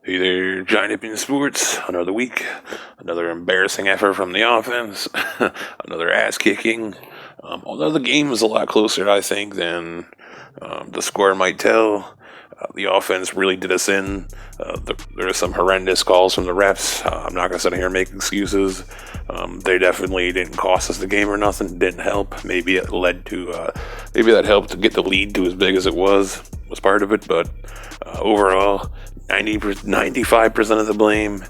Hey there, Giant Hippie Sports. Another week, another embarrassing effort from the offense, another ass kicking. Although the game was a lot closer, I think, than the score might tell. The offense really did us in. There are some horrendous calls from the refs. I'm not going to sit here and make excuses. They definitely didn't cost us the game or nothing. It didn't help. Maybe it led to, maybe that helped to get the lead to as big as it was part of it. But overall, 95% of the blame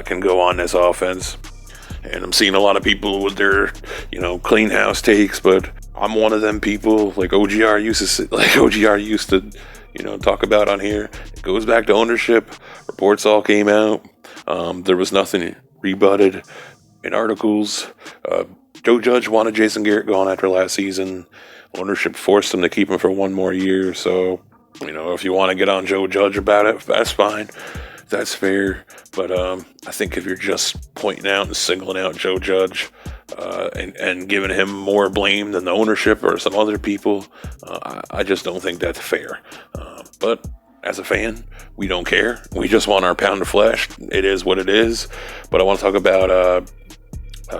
can go on this offense. And I'm seeing a lot of people with their, clean house takes, but I'm one of them people like OGR used to talk about on here. It goes back to ownership. Reports all came out. There was nothing rebutted in articles. Joe Judge wanted Jason Garrett gone after last season. Ownership forced him to keep him for one more year. So, if you want to get on Joe Judge about it, that's fine. That's fair. But I think if you're just pointing out and singling out Joe Judge and giving him more blame than the ownership or some other people, I just don't think that's fair. But as a fan, we don't care. We just want our pound of flesh. It is what it is. But I want to talk about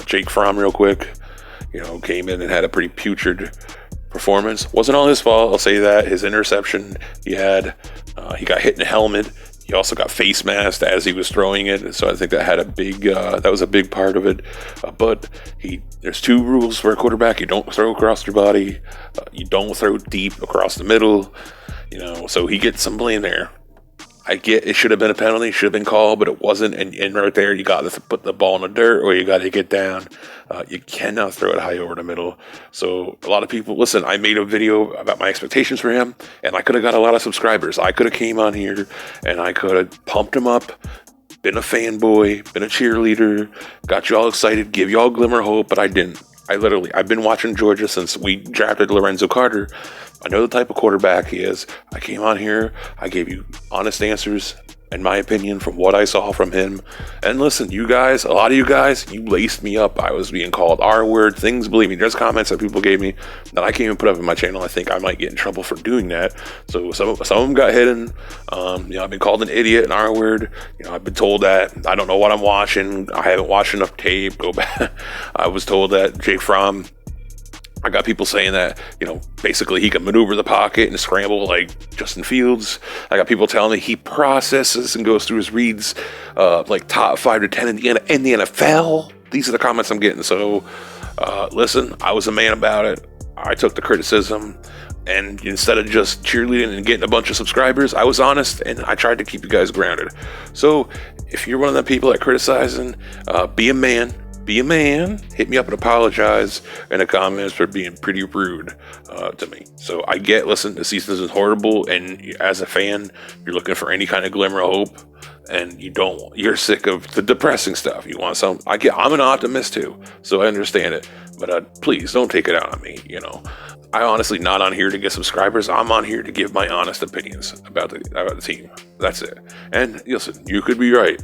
Jake Fromm real quick. Came in and had a pretty putrid performance. Wasn't all his fault, I'll say that. His interception he got hit in the helmet. He also got face masked as he was throwing it, so I think that had that was a big part of it. But there's two rules for a quarterback: you don't throw across your body, you don't throw deep across the middle. So he gets some blame there. I get it should have been a penalty, should have been called, but it wasn't. And right there, you got to put the ball in the dirt, or you got to get down. You cannot throw it high over the middle. So a lot of people, listen, I made a video about my expectations for him, and I could have got a lot of subscribers. I could have came on here, and I could have pumped him up, been a fanboy, been a cheerleader, got you all excited, give you all glimmer of hope, but I didn't. I've been watching Georgia since we drafted Lorenzo Carter. I know the type of quarterback he is. I came on here. I gave you honest answers, in my opinion, from what I saw from him. And listen, you guys, a lot of you guys, you laced me up. I was being called R-word things. Believe me, there's comments that people gave me that I can't even put up in my channel. I think I might get in trouble for doing that. So some of them got hidden. I've been called an idiot, an R-word. I've been told that I don't know what I'm watching. I haven't watched enough tape. Go back. I was told that Jake Fromm, I got people saying that, basically he can maneuver the pocket and scramble like Justin Fields. I got people telling me he processes and goes through his reads like top 5 to 10 in the NFL. These are the comments I'm getting. So, listen, I was a man about it. I took the criticism. And instead of just cheerleading and getting a bunch of subscribers, I was honest and I tried to keep you guys grounded. So if you're one of the people that criticizing, be a man. Be a man, hit me up and apologize in the comments for being pretty rude to me. So I listen, the season is horrible, and as a fan, you're looking for any kind of glimmer of hope, and you're sick of the depressing stuff. You want some, I'm an optimist too, so I understand it, but please don't take it out on me, I'm honestly not on here to get subscribers. I'm on here to give my honest opinions about the team. That's it. And listen, you could be right.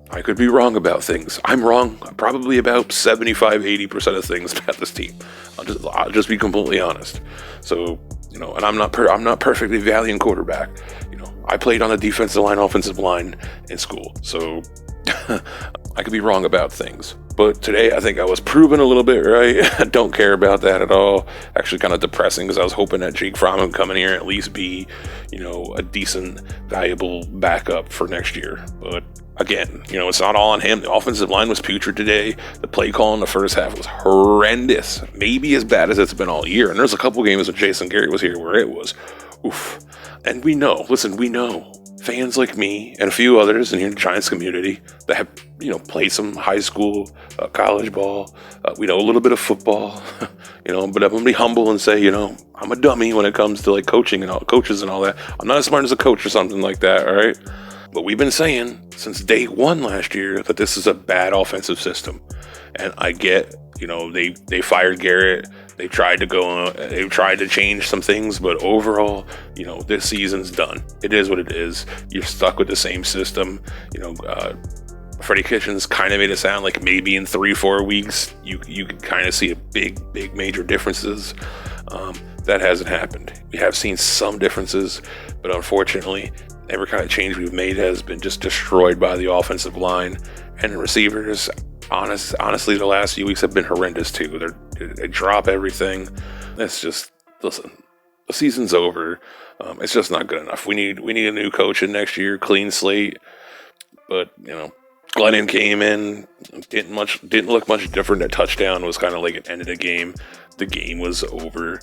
I could be wrong about things. I'm wrong probably about 75-80% of things about this team. I'll just be completely honest. So, and I'm not perfectly valiant quarterback. I played on the defensive line, offensive line in school. So I could be wrong about things. But today I think I was proven a little bit right. I don't care about that at all. Actually kind of depressing because I was hoping that Jake Fromm would come in here and at least be, a decent, valuable backup for next year. But again, it's not all on him. The offensive line was putrid today. The play call in the first half was horrendous. Maybe as bad as it's been all year. And there's a couple games when Jason Garrett was here where it was oof. And we know, fans like me and a few others in the Giants community that have, played some high school, college ball. We know a little bit of football, but I'm going to be humble and say, I'm a dummy when it comes to like coaching and coaches and all that. I'm not as smart as a coach or something like that. All right. But we've been saying since day one last year that this is a bad offensive system. And I get, they fired Garrett. They tried to change some things, but overall, this season's done. It is what it is. You're stuck with the same system. Freddie Kitchens kind of made it sound like maybe in 3-4 weeks, you can kind of see a big major differences. That hasn't happened. We have seen some differences, but unfortunately, every kind of change we've made has been just destroyed by the offensive line and the receivers. Honestly, the last few weeks have been horrendous too. They drop everything. It's just, listen, the season's over. It's just not good enough. We need a new coach in next year, clean slate. But Glennon came in, didn't look much different. That touchdown was kind of like an end of the game. The game was over,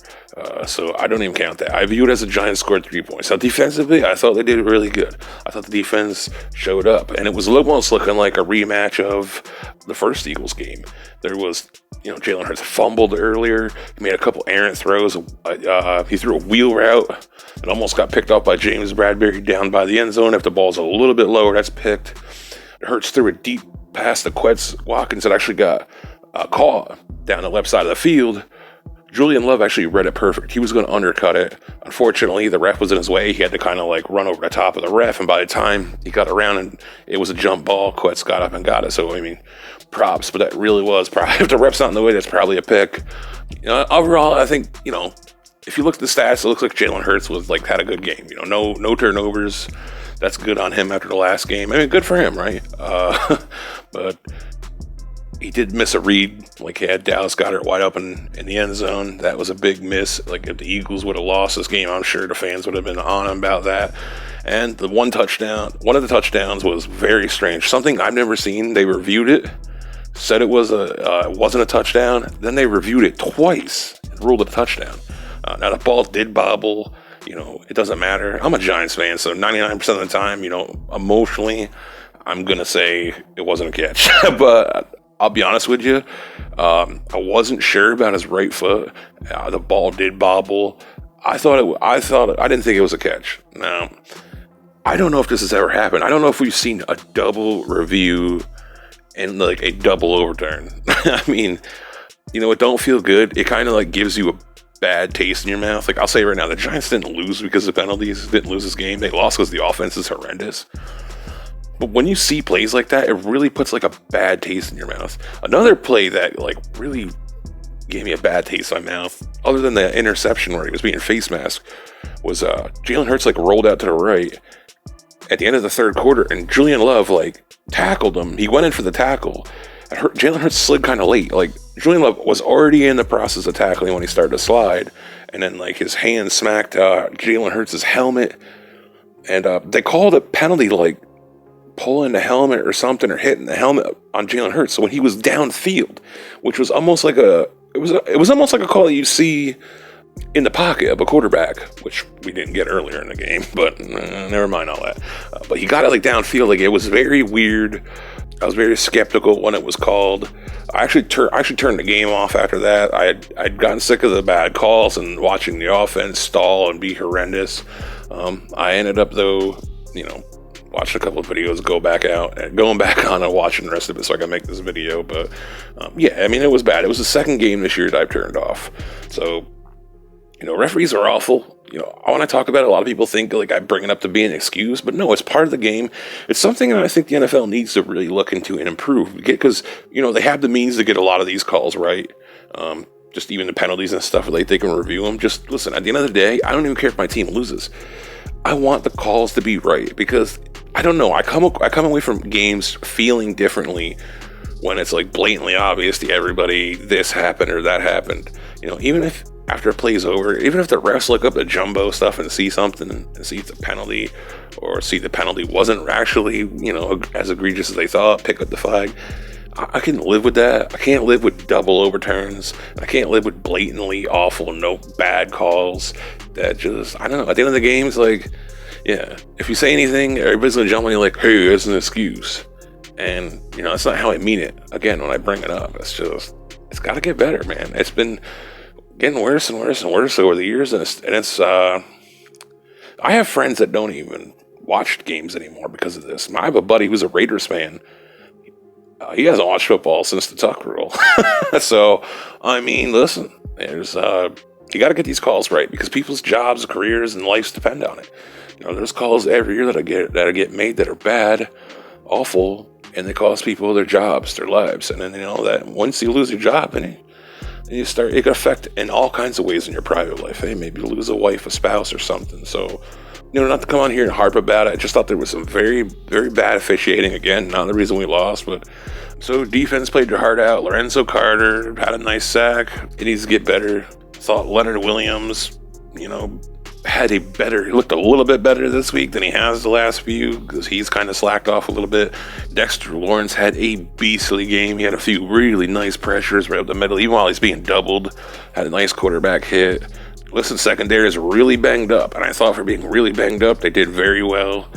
so I don't even count that. I view it as the Giants scored 3 points. Now defensively, I thought they did really good. I thought the defense showed up, and it was almost looking like a rematch of the first Eagles game. There was, Jalen Hurts fumbled earlier. He made a couple errant throws. He threw a wheel route and almost got picked off by James Bradbury down by the end zone. If the ball's a little bit lower, that's picked. Hurts threw a deep pass to Quez Watkins that actually got caught down the left side of the field. Julian Love actually read it perfect. He was going to undercut it. Unfortunately, the ref was in his way. He had to kind of like run over the top of the ref, and by the time he got around and it was a jump ball, Quetz got up and got it. So, props, but that really was probably, if the ref's not in the way, that's probably a pick. Overall, I think, if you look at the stats, it looks like Jalen Hurts was had a good game. No turnovers. That's good on him after the last game. Good for him, right? But he did miss a read. He had Dallas Goedert wide open in the end zone. That was a big miss. If the Eagles would have lost this game, I'm sure the fans would have been on him about that. And the one of the touchdowns was very strange. Something I've never seen. They reviewed it, said it wasn't a touchdown. Then they reviewed it twice and ruled it a touchdown. Now the ball did bobble. It doesn't matter. I'm a Giants fan, so 99% of the time, emotionally, I'm going to say it wasn't a catch. But I'll be honest with you, I wasn't sure about his right foot. The ball did bobble. I didn't think it was a catch. Now, I don't know if this has ever happened. I don't know if we've seen a double review and a double overturn. It don't feel good. It kind of gives you a bad taste in your mouth. I'll say right now, the Giants didn't lose because of penalties. Didn't lose this game. They lost because the offense is horrendous. But when you see plays like that, it really puts a bad taste in your mouth. Another play that really gave me a bad taste in my mouth, other than the interception where he was being face masked, was Jalen Hurts like rolled out to the right at the end of the third quarter, and Julian Love like tackled him. He went in for the tackle. Jalen Hurts slid kind of late. Like Julian Love was already in the process of tackling when he started to slide, and then like his hand smacked Jalen Hurts' helmet, and they called a penalty like pulling the helmet or something, or hitting the helmet on Jalen Hurts. So when he was downfield, which was almost like it was almost like a call that you see in the pocket of a quarterback, which we didn't get earlier in the game, but never mind all that. But he got it like downfield. Like it was very weird. I was very skeptical when it was called. I actually turned the game off after that. I'd gotten sick of the bad calls and watching the offense stall and be horrendous. I ended up though, watching a couple of videos, going back on and watching the rest of it so I can make this video. But it was bad. It was the second game this year that I've turned off. So, referees are awful. I want to talk about it. A lot of people think like I bring it up to be an excuse, but no, it's part of the game. It's something that I think the NFL needs to really look into and improve, because they have the means to get a lot of these calls right. Just even the penalties and stuff, like they can review them. Just listen, at the end of the day, I don't even care if my team loses. I want the calls to be right, because I don't know. I come away from games feeling differently when it's like blatantly obvious to everybody this happened or that happened. Even if after a play's over, even if the refs look up the jumbo stuff and see something and see it's a penalty, or see the penalty wasn't actually as egregious as they thought, pick up the flag. I can live with that. I can't live with double overturns. I can't live with blatantly awful, no bad calls. That just, I don't know. At the end of the game, it's like, yeah, if you say anything, everybody's gonna jump on you like, hey, that's an excuse. And, that's not how I mean it. Again, when I bring it up, it's got to get better, man. It's been getting worse and worse and worse over the years. And it's I have friends that don't even watch games anymore because of this. I have a buddy who's a Raiders fan. He hasn't watched football since the Tuck rule. So, listen, you got to get these calls right, because people's jobs, careers, and lives depend on it. There's calls every year that get made that are bad, awful, and they cost people their jobs, their lives. And then, that once you lose your job, and it can affect in all kinds of ways in your private life. Hey, maybe you lose a wife, a spouse, or something. So Not to come on here and harp about it. I just thought there was some very, very bad officiating. Again, not the reason we lost, but so defense played their heart out. Lorenzo Carter had a nice sack. It needs to get better. Thought Leonard Williams, looked a little bit better this week than he has the last few, because he's kind of slacked off a little bit. Dexter Lawrence had a beastly game. He had a few really nice pressures right up the middle, even while he's being doubled. Had a nice quarterback hit. Listen, secondary is really banged up, and I thought for being really banged up, they did very well.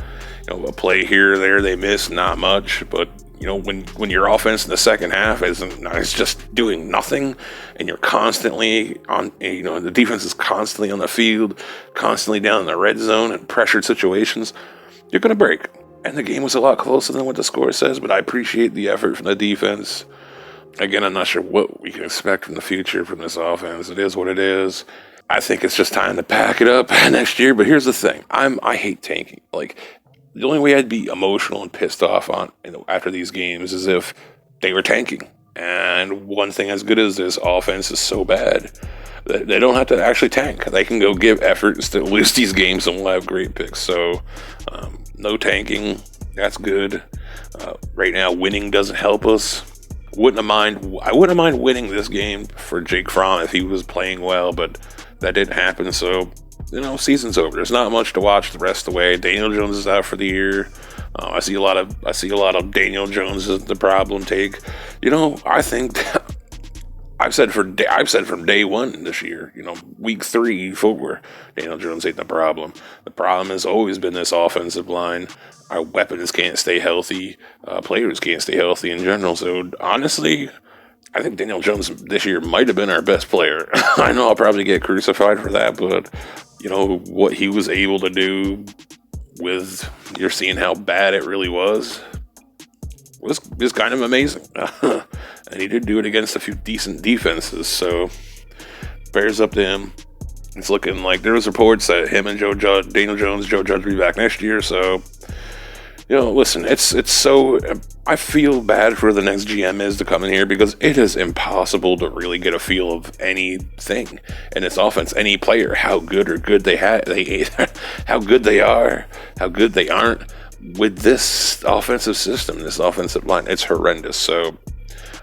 A play here or there they missed, not much, but when your offense in the second half is just doing nothing, and you're constantly on, the defense is constantly on the field, constantly down in the red zone and pressured situations, you're going to break. And the game was a lot closer than what the score says, but I appreciate the effort from the defense. Again, I'm not sure what we can expect from the future from this offense. It is what it is. I think it's just time to pack it up next year. But here's the thing: I hate tanking. The only way I'd be emotional and pissed off on after these games is if they were tanking. And one thing as good as this offense is so bad that they don't have to actually tank. They can go give effort and still lose these games, and we'll have great picks. So no tanking. That's good. Right now, winning doesn't help us. I wouldn't have mind winning this game for Jake Fromm if he was playing well, but that didn't happen. So season's over. There's not much to watch the rest of the way. Daniel Jones is out for the year. I see a lot of Daniel Jones as the problem take. I think I've said from day one this year. Week 3, 4, Daniel Jones ain't the problem. The problem has always been this offensive line. Our weapons can't stay healthy. Players can't stay healthy in general. So honestly, I think Daniel Jones this year might have been our best player. I know I'll probably get crucified for that, but what he was able to do you're seeing how bad it really was kind of amazing. And he did do it against a few decent defenses, so bears up to him. It's looking like there was reports that him and Daniel Jones, Joe Judge will be back next year, so listen, it's so, I feel bad for the next GM is to come in here, because it is impossible to really get a feel of anything in this offense, any player, how good how good they are, how good they aren't with this offensive system, this offensive line. It's horrendous. So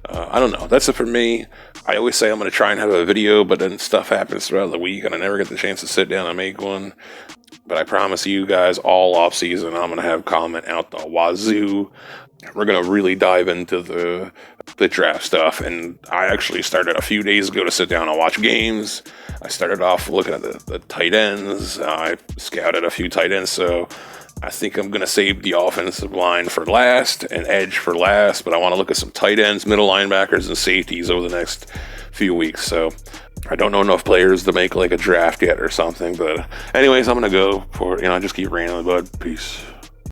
I don't know. That's it for me. I always say I'm going to try and have a video, but then stuff happens throughout the week, and I never get the chance to sit down and make one. But I promise you guys, all off season, I'm going to have comment out the wazoo. We're going to really dive into the draft stuff. And I actually started a few days ago to sit down and watch games. I started off looking at the tight ends. I scouted a few tight ends. So I think I'm going to save the offensive line for last and edge for last. But I want to look at some tight ends, middle linebackers, and safeties over the next few weeks. So I don't know enough players to make a draft yet or something. But anyways, I'm going to go for, just keep raining, bud. Peace.